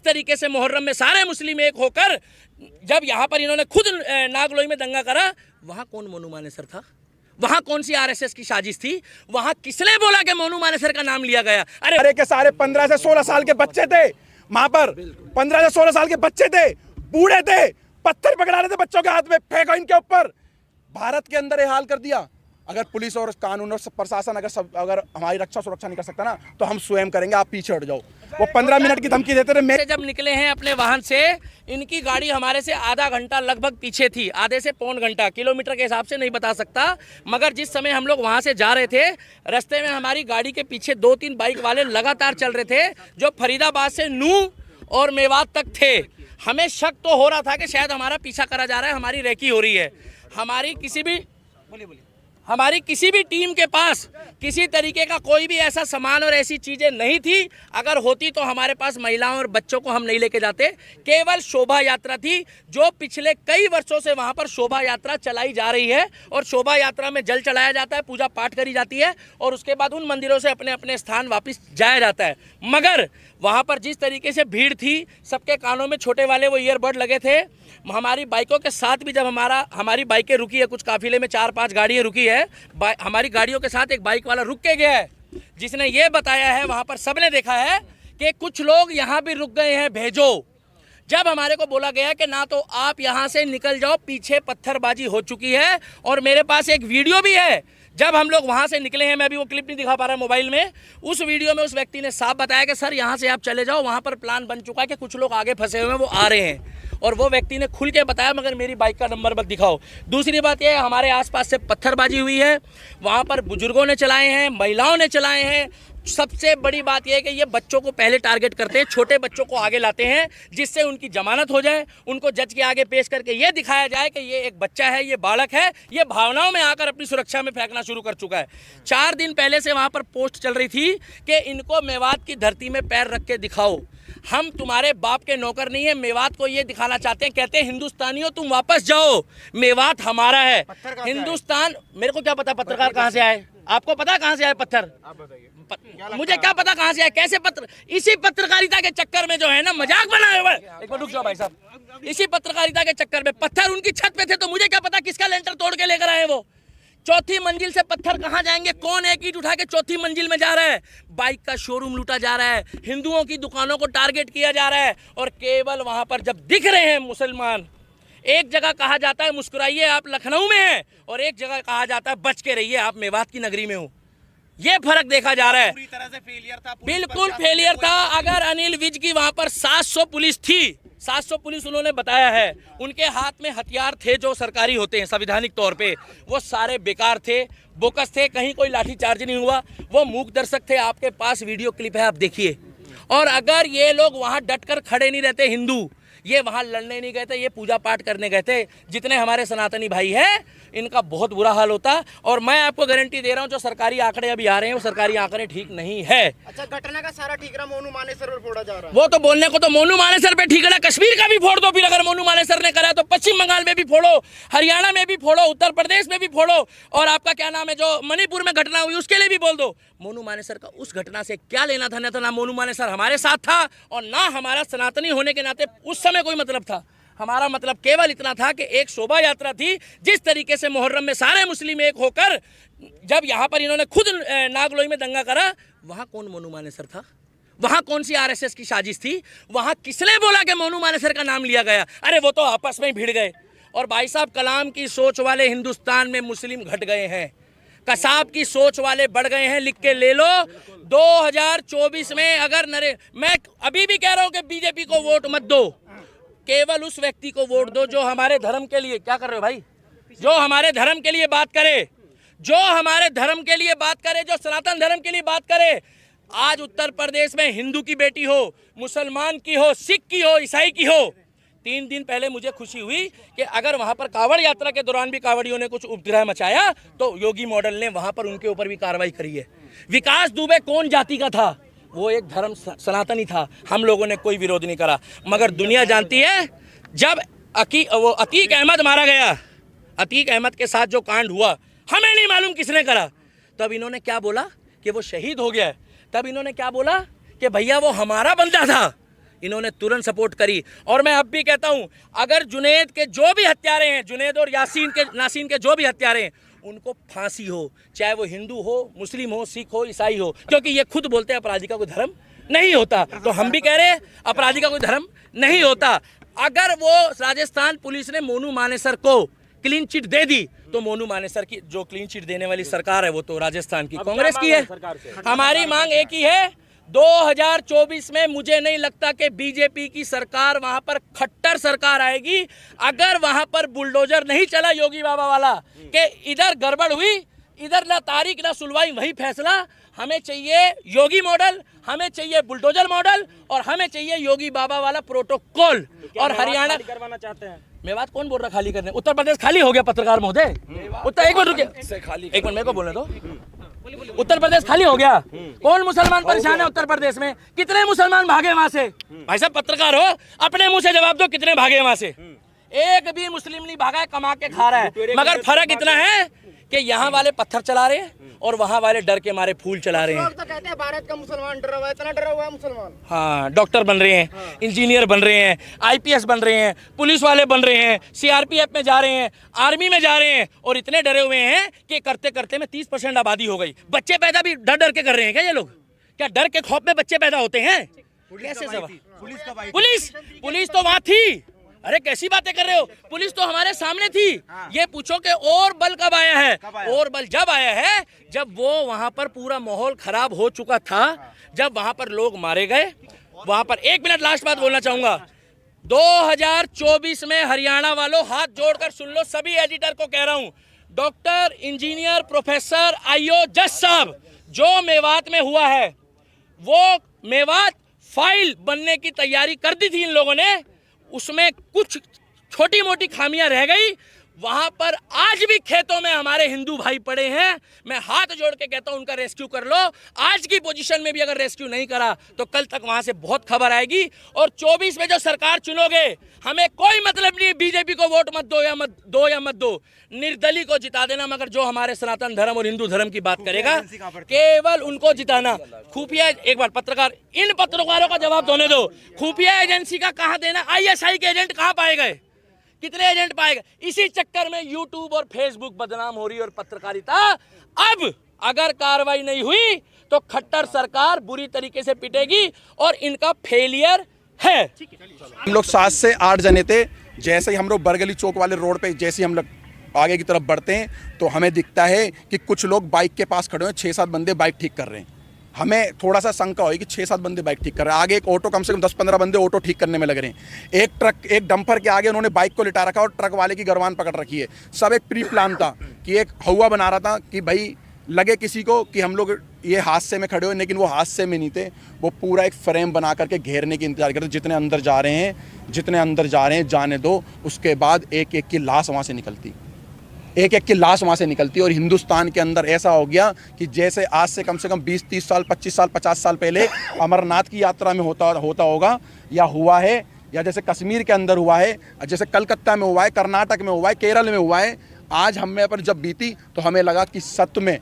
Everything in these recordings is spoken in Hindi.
तरीके से मुहर्रम में सारे मुस्लिम एक होकर जब यहाँ पर इन्होंने खुद नागलोई में दंगा करा, वहाँ कौन मोनू मानेसर था? वहाँ कौन सी आरएसएस की साजिश थी? वहाँ किसने बोला कि मोनू मानेसर का नाम लिया गया? अरे के सारे 15 से 16 साल के बच्चे थे वहां पर, 15 से 16 साल के बच्चे थे, बूढ़े थे, पत्थर पकड़ा रहे थे बच्चों के हाथ में, फेंको इनके ऊपर। भारत के अंदर ये हाल कर दिया। अगर पुलिस और कानून और प्रशासन अगर हमारी रक्षा सुरक्षा नहीं कर सकता ना, तो हम स्वयं करेंगे, आप पीछे हट जाओ। वो 15 मिनट की धमकी देते थे। मेरे जब निकले हैं अपने वाहन से, इनकी गाड़ी हमारे से आधा घंटा लगभग पीछे थी, आधे से पौन घंटा, किलोमीटर के हिसाब से नहीं बता सकता, मगर जिस समय हम लोग वहां से जा रहे थे, रास्ते में हमारी गाड़ी के पीछे 2-3 बाइक वाले लगातार चल रहे थे, जो फरीदाबाद से नूह और मेवात तक थे। हमें शक तो हो रहा था कि शायद हमारा पीछा करा जा रहा है, हमारी रेकी हो रही है। हमारी किसी भी टीम के पास किसी तरीके का कोई भी ऐसा सामान और ऐसी चीजें नहीं थी। अगर होती तो हमारे पास महिलाओं और बच्चों को हम नहीं लेके जाते। केवल शोभा यात्रा थी, जो पिछले कई वर्षों से वहां पर शोभा यात्रा चलाई जा रही है, और शोभा यात्रा में जल चढ़ाया जाता है, पूजा पाठ करी जाती है, और उसके बाद उन मंदिरों से अपने अपने स्थान वापस जाया जाता है। मगर वहां पर जिस तरीके से भीड़ थी, सबके कानों में छोटे वाले वो ईयरबड लगे थे। हमारी बाइकों के साथ भी जब हमारी बाइकें रुकी है, कुछ काफिले में 4-5 गाड़ियां रुकी है, हमारी गाड़ियों के साथ एक बाइक वाला रुक के गया है, जिसने ये बताया है, वहां पर सबने देखा है कि कुछ लोग यहाँ भी रुक गए हैं, भेजो। जब हमारे को बोला गया कि ना तो आप यहाँ से निकल जाओ, पीछे पत्थरबाजी हो चुकी है, और मेरे पास एक वीडियो भी है जब हम लोग वहाँ से निकले हैं, मैं अभी वो क्लिप नहीं दिखा पा रहा मोबाइल में। उस वीडियो में उस व्यक्ति ने साफ बताया कि सर यहाँ से आप चले जाओ, वहाँ पर प्लान बन चुका है कि कुछ लोग आगे फंसे हुए हैं, वो आ रहे हैं, और वो व्यक्ति ने खुल के बताया, मगर मेरी बाइक का नंबर मत दिखाओ। दूसरी बात यह है, हमारे आसपास से पत्थरबाजी हुई है, वहाँ पर बुजुर्गों ने चलाए हैं, महिलाओं ने चलाए हैं। सबसे बड़ी बात यह है कि ये बच्चों को पहले टारगेट करते हैं, छोटे बच्चों को आगे लाते हैं, जिससे उनकी जमानत हो जाए, उनको जज के आगे पेश करके ये दिखाया जाए कि ये एक बच्चा है, ये बालक है, ये भावनाओं में आकर अपनी सुरक्षा में फेंकना शुरू कर चुका है। 4 दिन पहले से वहाँ पर पोस्ट चल रही थी कि इनको मेवात की धरती में पैर रख के दिखाओ, हम तुम्हारे बाप के नौकर नहीं है। मेवात को ये दिखाना चाहते हैं, कहते हैं हिंदुस्तानियों तुम वापस जाओ, मेवात हमारा है। हिंदुस्तान, मेरे को क्या पता पत्रकार कहाँ से आए, आपको पता कहाँ से आए पत्थर? आप बताइए। मुझे क्या पता कहाँ से आए, कैसे पत्र, इसी पत्रकारिता के चक्कर में जो है ना मजाक बनाया हुआ है। एक मिनट रुक जाओ भाई साहब, इसी पत्रकारिता के चक्कर में पत्थर उनकी छत पे थे, तो मुझे क्या पता किसका लेंटर तोड़ के लेकर आए वो। 4थी मंजिल से पत्थर कहाँ जाएंगे? कौन एक ईंट उठा के 4थी मंजिल में जा रहा है? बाइक का शोरूम लूटा जा रहा है, हिंदुओं की दुकानों को टारगेट किया जा रहा है, और केवल वहां पर जब दिख रहे हैं मुसलमान, एक जगह कहा जाता है मुस्कुराइए आप लखनऊ में हैं, और एक जगह कहा जाता है बच के रहिए आप मेवात की नगरी में हो। ये फर्क देखा जा रहा है। पूरी तरह से फेलियर था, बिल्कुल फेलियर था। अगर अनिल विज की वहां पर 700 पुलिस थी, 700 पुलिस उन्होंने बताया है, उनके हाथ में हथियार थे जो सरकारी होते हैं संवैधानिक तौर पे, वो सारे बेकार थे, बोकस थे, कहीं कोई लाठीचार्ज नहीं हुआ, वो मूक दर्शक थे। आपके पास वीडियो क्लिप है, आप देखिए। और अगर ये लोग वहां डटकर खड़े नहीं रहते, हिंदू ये वहां लड़ने नहीं गए थे, ये पूजा पाठ करने गए थे, जितने हमारे सनातनी भाई हैं इनका बहुत बुरा हाल होता। और मैं आपको गारंटी दे रहा हूं, जो सरकारी आंकड़े अभी आ रहे हैं वो सरकारी आंकड़े ठीक नहीं है। अच्छा, घटना का सारा ठीकरा मोनू मानेसर पर फोड़ा जा रहा है। वो तो बोलने को तो मोनू मानेसर पे ठीकरा कश्मीर का भी फोड़ दो, फिर अगर मोनू मानेसर ने करा है तो पश्चिम बंगाल में भी फोड़ो, हरियाणा में भी फोड़ो, उत्तर प्रदेश में भी फोड़ो, और आपका क्या नाम है जो मणिपुर में घटना हुई उसके लिए भी बोल दो। मोनू मानेसर का उस घटना से क्या लेना था? ना मोनू मानेसर हमारे साथ था, और ना हमारा सनातनी होने के नाते उस समय कोई मतलब था। हमारा मतलब केवल इतना था कि एक शोभा यात्रा थी। जिस तरीके से मुहर्रम में सारे मुस्लिम एक होकर जब यहाँ पर इन्होंने खुद नागलोई में दंगा करा, वहाँ कौन मोनू मानेसर था? वहाँ कौन सी आरएसएस की साजिश थी? वहाँ किसने बोला कि मोनू मानेसर का नाम लिया गया? अरे वो तो आपस में ही भिड़ गए। और भाई साहब, कलाम की सोच वाले हिंदुस्तान में मुस्लिम घट गए हैं, कसाब की सोच वाले बढ़ गए हैं। लिख के ले लो, 2024 में अगर मैं अभी भी कह रहा हूँ कि बीजेपी को वोट मत दो, केवल उस व्यक्ति को वोट दो जो हमारे धर्म के लिए, क्या कर रहे हो भाई, जो हमारे धर्म के लिए बात करे, जो हमारे धर्म के लिए बात करे, जो सनातन धर्म के लिए बात करे। आज उत्तर प्रदेश में हिंदू की बेटी हो, मुसलमान की हो, सिख की हो, ईसाई की हो, 3 दिन पहले मुझे खुशी हुई कि अगर वहां पर कांवड़ यात्रा के दौरान भी कांवड़ियों ने कुछ उपद्रव मचाया तो योगी मॉडल ने वहां पर उनके ऊपर भी कार्रवाई करी है। विकास दुबे कौन जाति का था? वो एक धर्म सनातनी था, हम लोगों ने कोई विरोध नहीं करा। मगर दुनिया जानती है, जब अतीक अहमद मारा गया, अतीक अहमद के साथ जो कांड हुआ, हमें नहीं मालूम किसने करा, तब इन्होंने क्या बोला कि वो शहीद हो गया है। तब इन्होंने क्या बोला कि भैया वो हमारा बंदा था, इन्होंने तुरंत सपोर्ट करी। और मैं अब भी कहता हूं, अगर जुनैद के जो भी हत्यारे हैं, जुनैद और नासीन के जो भी हत्यारे हैं, उनको फांसी हो, चाहे वो हिंदू हो, मुस्लिम हो, सिख हो, ईसाई हो, क्योंकि ये खुद बोलते हैं अपराधी का कोई धर्म नहीं होता। तो हम भी कह रहे हैं अपराधी का कोई धर्म नहीं होता। अगर वो राजस्थान पुलिस ने मोनू मानेसर को क्लीन चिट दे दी, तो मोनू मानेसर की जो क्लीन चिट देने वाली सरकार है वो तो राजस्थान की कांग्रेस की है। हमारी मांग एक ही है, 2024 में मुझे नहीं लगता कि बीजेपी की सरकार वहां पर खट्टर सरकार आएगी। अगर वहां पर बुलडोजर नहीं चला योगी बाबा वाला कि इधर गड़बड़ हुई, इधर ना तारीख ना सुनवाई, वही फैसला। हमें चाहिए योगी मॉडल, हमें चाहिए बुलडोजर मॉडल, और हमें चाहिए योगी बाबा वाला प्रोटोकॉल। और हरियाणा करवाना चाहते हैं। मेवात कौन बोल रहा खाली करने? उत्तर प्रदेश खाली हो गया पत्रकार महोदय। उत्तर एक मिनट रुकिए, एक मिनट मेरे को बोलने दो। उत्तर प्रदेश खाली हो गया। कौन मुसलमान परेशान है उत्तर प्रदेश में? कितने मुसलमान भागे वहां से? भाई साहब पत्रकार हो, अपने मुंह से जवाब दो, कितने भागे वहां से? एक भी मुस्लिम नहीं भागा है, कमा के खा रहा है। मगर फर्क इतना है कि यहाँ वाले पत्थर चला रहे हैं और वहाँ वाले डर के मारे फूल चला रहे हैं। लोग तो कहते हैं भारत का मुसलमान डरा हुआ है, इतना डरा हुआ है मुसलमान। हाँ, डॉक्टर बन रहे हैं, इंजीनियर बन रहे हैं, आईपीएस बन रहे हैं, पुलिस वाले बन रहे हैं, सीआरपीएफ में जा रहे हैं, आर्मी में जा रहे हैं, और इतने डरे हुए हैं कि करते करते में 30% आबादी हो गई। बच्चे पैदा भी डर डर के कर रहे हैं क्या ये लोग? क्या डर के खौफ में बच्चे पैदा होते हैं? कैसे सवाल? पुलिस तो वहां थी। अरे कैसी बातें कर रहे हो? पुलिस तो हमारे सामने थी। ये पूछो कि और बल कब आया है? और बल जब आया है जब वो वहां पर पूरा माहौल खराब हो चुका था, जब वहां पर लोग मारे गए। वहां पर एक मिनट लास्ट बात बोलना चाहूंगा, 2024 में हरियाणा वालों हाथ जोड़कर सुन लो, सभी एडिटर को कह रहा हूं, डॉक्टर, इंजीनियर, प्रोफेसर, आईओ, जज साहब, जो मेवात में हुआ है वो मेवात फाइल बनने की तैयारी कर दी थी इन लोगों ने, उसमें कुछ छोटी मोटी खामियां रह गई। वहां पर आज भी खेतों में हमारे हिंदू भाई पड़े हैं। मैं हाथ जोड़ के कहता हूं उनका रेस्क्यू कर लो। आज की पोजीशन में भी अगर रेस्क्यू नहीं करा तो कल तक वहां से बहुत खबर आएगी। और 24 में जो सरकार चुनोगे, हमें कोई मतलब नहीं बीजेपी को वोट मत दो या मत दो, निर्दलीय को जिता देना। मगर जो हमारे सनातन धर्म और हिंदू धर्म की बात करेगा, केवल उनको जिताना। खुफिया, एक बार पत्रकार, इन पत्रकारों का जवाब दोने दो, खुफिया एजेंसी का कहां देना? आईएसआई के एजेंट कहां पाए गए? कितने एजेंट पाएगा? इसी चक्कर में यूट्यूब और फेसबुक बदनाम हो रही है और पत्रकारिता। अब अगर कार्रवाई नहीं हुई तो खट्टर सरकार बुरी तरीके से पिटेगी और इनका फेलियर है। हम लोग 7 से 8 जने थे। जैसे ही हम लोग बरगली चौक वाले रोड पे जैसे ही हम लोग आगे की तरफ बढ़ते हैं तो हमें दिखता है कि कुछ लोग बाइक के पास खड़े हैं, 6-7 बंदे बाइक ठीक कर रहे हैं। हमें थोड़ा सा शंका हुई कि 6-7 बंदे बाइक ठीक कर रहे हैं। आगे एक ऑटो, कम से कम 10-15 बंदे ऑटो ठीक करने में लग रहे हैं। एक ट्रक, एक डंपर के आगे उन्होंने बाइक को लिटा रखा और ट्रक वाले की गर्वान पकड़ रखी है। सब एक प्री प्लान था कि एक हवा बना रहा था कि भाई लगे किसी को कि हम लोग ये हादसे में खड़े हो, लेकिन वो हादसे में नहीं थे। वो पूरा एक फ्रेम बना करके घेरने की इंतजार करते। जितने अंदर जा रहे हैं जाने दो। उसके बाद एक एक की लाश वहाँ से निकलती, और हिंदुस्तान के अंदर ऐसा हो गया कि जैसे आज से कम 20-30 साल, 25 साल, 50 साल पहले अमरनाथ की यात्रा में होता होगा या हुआ है, या जैसे कश्मीर के अंदर हुआ है, जैसे कलकत्ता में हुआ है, कर्नाटक में हुआ है, केरल में हुआ है। आज हमें पर जब बीती तो हमें लगा कि सच में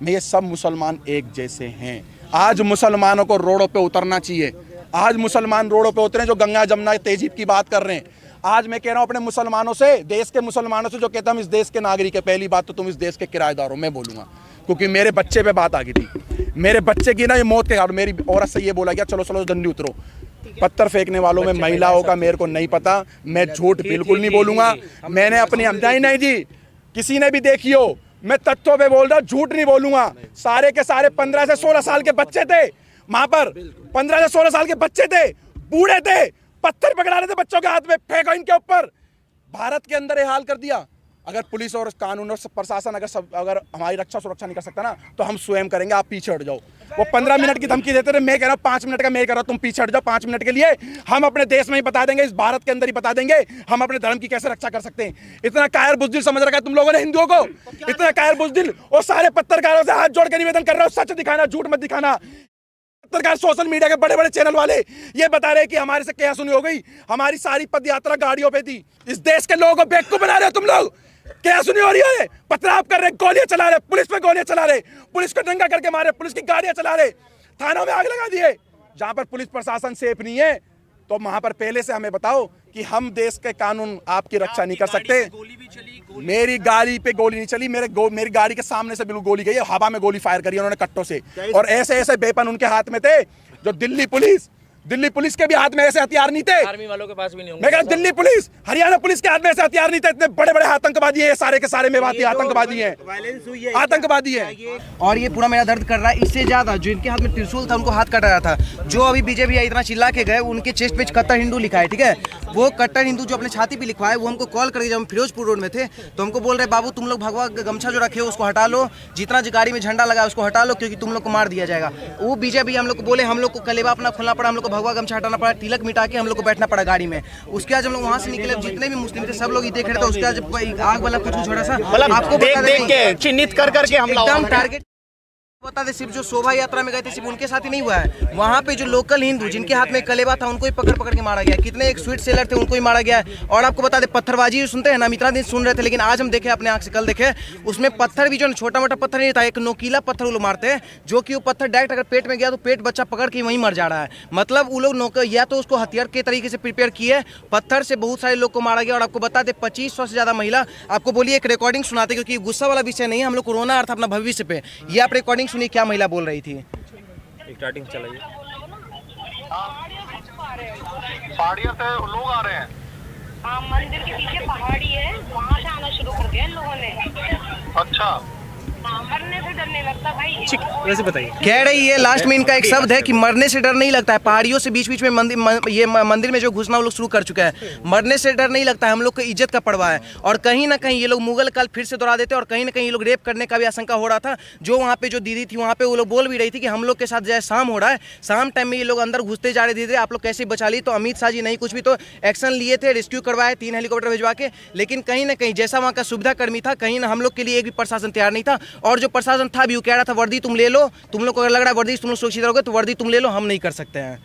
ये सब मुसलमान एक जैसे हैं। आज मुसलमानों को रोडों पे उतरना चाहिए। आज मुसलमान रोडों पे उतरे जो गंगा जमुना तहजीब की बात कर रहे हैं। आज मैं कह रहा हूं अपने मुसलमानों से, देश के मुसलमानों से जो कहते हैं हम इस देश के नागरिक है, पहली बात तो तुम इस देश के किराएदार हो, मैं बोलूंगा, क्योंकि मेरे बच्चे पे बात आ गई थी। मेरे बच्चे की ना ये मौत के कारण मेरी औरत से ये बोला गया चलो डंडी उतरो। पत्थर फेंकने वालों में महिलाओं का मेरे को नहीं पता। मैं झूठ बिल्कुल नहीं बोलूंगा। मैंने अपनी नहीं जी, किसी ने भी देखी हो, मैं तथ्यों पे बोल रहा, झूठ नहीं बोलूंगा। सारे के सारे 15 से 16 साल के बच्चे थे वहां पर। 15 से 16 साल के बच्चे थे, बूढ़े थे, पत्थर पकड़ा रहे थे बच्चों के हाथ में, फेंको इनके ऊपर। भारत के अंदर ये हाल कर दिया। अगर पुलिस और कानून और प्रशासन अगर हमारी रक्षा सुरक्षा नहीं कर सकता ना, तो हम स्वयं करेंगे। आप पीछे हट जाओ। वो 15 मिनट की धमकी देते थे, मैं कह रहा हूँ 5 मिनट का मैं कह रहा हूँ, तुम पीछे हट जाओ 5 मिनट के लिए। हम अपने देश में ही बता देंगे, इस भारत के अंदर ही बता देंगे हम अपने धर्म की कैसे रक्षा कर सकते हैं। इतना कायर बुज़दिल समझ रखा है तुम लोगों ने हिंदुओं को, इतना कायर बुज़दिल। और सारे पत्रकारों से हाथ जोड़ के निवेदन कर रहे हो, सच दिखाना, झूठ मत दिखाना। पत्रकार, सोशल मीडिया के बड़े बड़े चैनल वाले ये बता रहे हैं कि हमारे से क्या सुनी हो गई, हमारी सारी पद यात्रा गाड़ियों पे थी। इस देश के लोगों को बेवकूफ बना रहे हो तुम लोग। क्या सुनी हो रही है? पथराव कर रहे, गोलियां चला रहे, पुलिस पे गोलियां चला रहे, पुलिस को दंगा करके मारे, पुलिस की गाड़ियां चला रहे, थानों में आग लगा दिए। जहां पर पुलिस प्रशासन सेफ नहीं है तो वहां पर पहले से हमें बताओ कि हम देश के कानून आपकी रक्षा नहीं कर सकते। गोली भी चली, मेरी गाड़ी पे गोली नहीं चली, मेरी गाड़ी के सामने से बिल्कुल गोली गई है, हवा में गोली फायर करी उन्होंने कट्टों से, और ऐसे ऐसे वेपन उनके हाथ में थे जो दिल्ली पुलिस के भी हाथ में ऐसे हथियार नहीं थे। आर्मी वालों के पास भी नहीं होंगे। मैं कह रहा दिल्ली पुलिस, हरियाणा पुलिस के हाथ में ऐसे हथियार नहीं थे। इतने बड़े बड़े आतंकवादी हैं, सारे के सारे मेवाती आतंकवादी हैं, आतंकवादी हैं। और ये पूरा मेरा दर्द कर रहा है। इससे ज्यादा जो इनके हाथ में त्रिशूल था उनको हाथ कटा रहा था। जो अभी बीजेपी इतना चिल्ला के गए, उनके चेस्ट पे कट्टर हिंदू लिखा है, ठीक है। वो कट्टर हिंदू जो अपने छाती पे लिखवा है, वो हमको कॉल करके, जब हम फिरोजपुर रोड में थे तो हमको बोल रहे बाबू तुम लोग भगवा गमछा जो रखे हो उसको हटा लो, जितना जो गाड़ी में झंडा लगा उसको हटा लो, क्योंकि तुम लोग को मार दिया जाएगा। वो बीजेपी हम लोग को बोले हम लोग को कलेवा अपना खोलना पड़ा, हम लोग को भगवा गमछा हटाना पड़ा, तिलक मिटा के हम लोग को बैठना पड़ा गाड़ी में। उसके बाद हम लोग वहाँ से निकले, जितने भी मुस्लिम थे सब लोग ये देख रहे थे। उसके बाद आग वाला कुछ छोड़ा सा आपको देख के चिन्हित कर करके हमला एकदम टारगेट बता दे। सिर्फ जो शोभा यात्रा में गए थे सिर्फ उनके साथ ही नहीं हुआ है, वहाँ पे जो लोकल हिंदू जिनके हाथ में कलेवा था उनको ही पकड़ के मारा गया। कितने एक स्वीट सेलर थे उनको ही मारा गया। और आपको बता दे पत्थरबाजी सुनते हैं ना, हम इतना दिन सुन रहे थे, लेकिन आज हम देखे अपने आंख से, कल देखे उसमें पत्थर भी जो छोटा मोटा पत्थर नहीं था, एक नोकीला पत्थर वो लोग मारते हैं, जो कि वो पत्थर डायरेक्ट अगर पेट में गया तो पेट बच्चा पकड़ के वहीं मर जा रहा है। मतलब वो लोग या तो उसको हथियार के तरीके से प्रिपेयर किए, पत्थर से बहुत सारे लोग को मारा गया। और आपको बता दे 2500 से ज्यादा महिला, आपको बोलिए एक रिकॉर्डिंग सुनाते, क्योंकि गुस्सा वाला विषय नहीं है, हम लोग को रोना आ रहा था अपना भविष्य पे। ये आप रिकॉर्डिंग सुनिए क्या महिला बोल रही थी। स्टार्टिंग चलाइए। पहाड़ियों से लोग आ रहे हैं। हाँ, मंदिर के पीछे पहाड़ी है, वहाँ से आना शुरू कर दिया इन लोगों ने। अच्छा, हाँ, मरने से डर नहीं लगता भाई। वैसे बताइए। कह रही है लास्ट में इनका एक शब्द है कि मरने से डर नहीं लगता है। पहाड़ियों से बीच बीच में मंदिर में जो घुसना वो लोग शुरू कर चुके हैं। मरने से डर नहीं लगता है, हम लोग को इज्जत का पर्वा है। और कहीं ना कहीं ये लोग मुगल काल फिर से दोहरा देते, और कहीं ना कहीं ये लोग रेप करने का भी आशंका हो रहा था। जो वहाँ पे जो दीदी थी वहाँ पे वो लोग बोल भी रही थी कि हम लोग के साथ जैसे शाम हो रहा है, शाम टाइम में ये लोग अंदर घुसते जा रहे धीरे, आप लोग कैसे बचा ली। तो अमित शाह जी नहीं कुछ भी तो एक्शन लिए थे, रेस्क्यू करवाए 3 हेलीकॉप्टर भिजवा के, लेकिन कहीं ना कहीं जैसा वहाँ का सुविधा कर्मी था, कहीं ना हम लोग के लिए एक भी प्रशासन तैयार नहीं था। और जो प्रशासन था भी वो कह रहा था वर्दी तुम ले लो, तुम लोग को अगर लग रहा है वर्दी तुम लोग सुरक्षित रहोगे तो वर्दी तुम ले लो, हम नहीं कर सकते हैं।